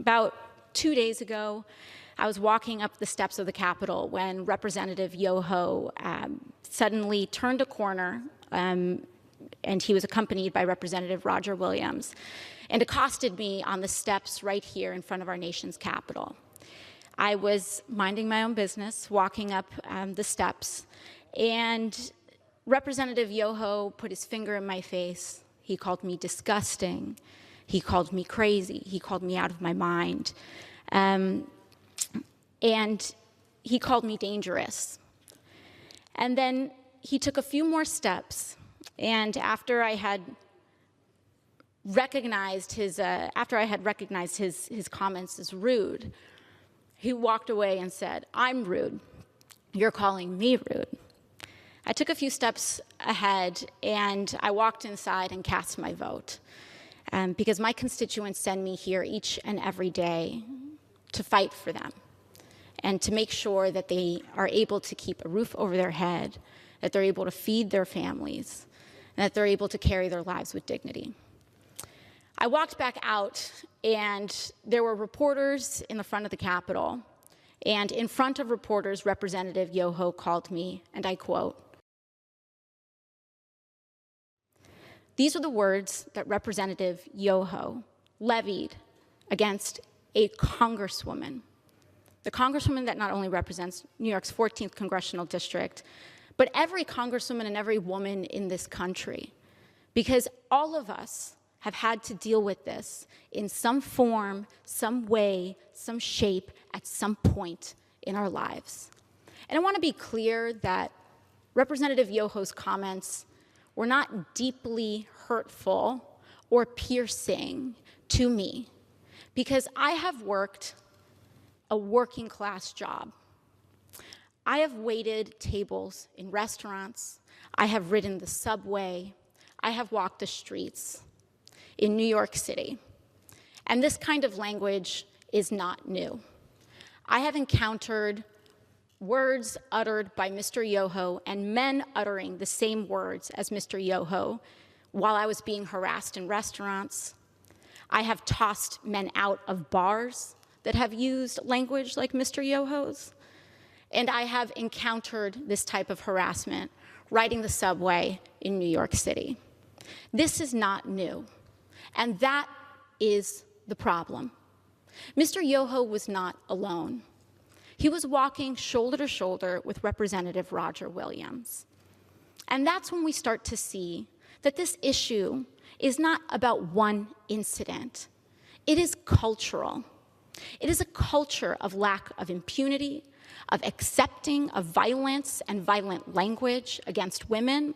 About 2 days ago, I was walking up the steps of the Capitol when Representative Yoho suddenly turned a corner, and he was accompanied by Representative Roger Williams, and accosted me on the steps right here in front of our nation's Capitol. I was minding my own business, walking up the steps, and Representative Yoho put his finger in my face. He called me disgusting. He called me crazy. He called me out of my mind. And he called me dangerous. And then he took a few more steps, and after I had recognized his comments as rude, he walked away and said, "I'm rude. You're calling me rude." I took a few steps ahead, and I walked inside and cast my vote, because my constituents send me here each and every day to fight for them and to make sure that they are able to keep a roof over their head, that they're able to feed their families, and that they're able to carry their lives with dignity. I walked back out, and there were reporters in the front of the Capitol, and in front of reporters, Representative Yoho called me, and I quote, "These are the words that Representative Yoho levied against a congresswoman, the congresswoman that not only represents New York's 14th congressional district, but every congresswoman and every woman in this country, because all of us have had to deal with this in some form, some way, some shape, at some point in our lives." And I want to be clear that Representative Yoho's comments were not deeply hurtful or piercing to me, because I have worked a working class job. I have waited tables in restaurants. I have ridden the subway. I have walked the streets in New York City. And this kind of language is not new. I have encountered words uttered by Mr. Yoho and men uttering the same words as Mr. Yoho while I was being harassed in restaurants. I have tossed men out of bars that have used language like Mr. Yoho's. And I have encountered this type of harassment riding the subway in New York City. This is not new, and that is the problem. Mr. Yoho was not alone. He was walking shoulder to shoulder with Representative Roger Williams. And that's when we start to see that this issue is not about one incident. It is cultural. It is a culture of lack of impunity, of accepting of violence and violent language against women,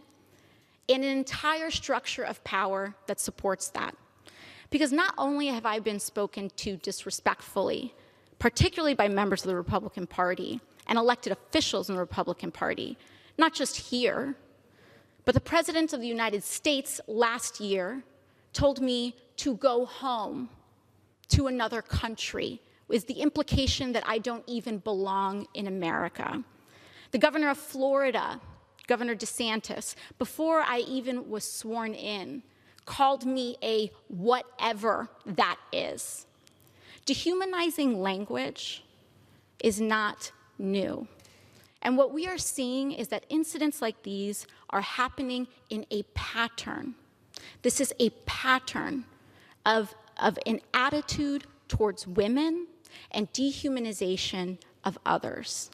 and an entire structure of power that supports that. Because not only have I been spoken to disrespectfully, particularly by members of the Republican Party and elected officials in the Republican Party, not just here, but the President of the United States last year told me to go home to another country, with the implication that I don't even belong in America. The governor of Florida, Governor DeSantis, before I even was sworn in, called me a whatever that is. Dehumanizing language is not new. And what we are seeing is that incidents like these are happening in a pattern. This is a pattern of an attitude towards women and dehumanization of others.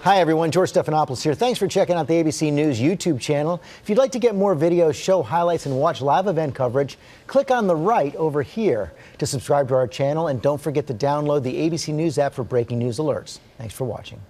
Hi everyone, George Stephanopoulos here. Thanks for checking out the ABC News YouTube channel. If you'd like to get more videos, show highlights, and watch live event coverage, click on the right over here to subscribe to our channel, and don't forget to download the ABC News app for breaking news alerts. Thanks for watching.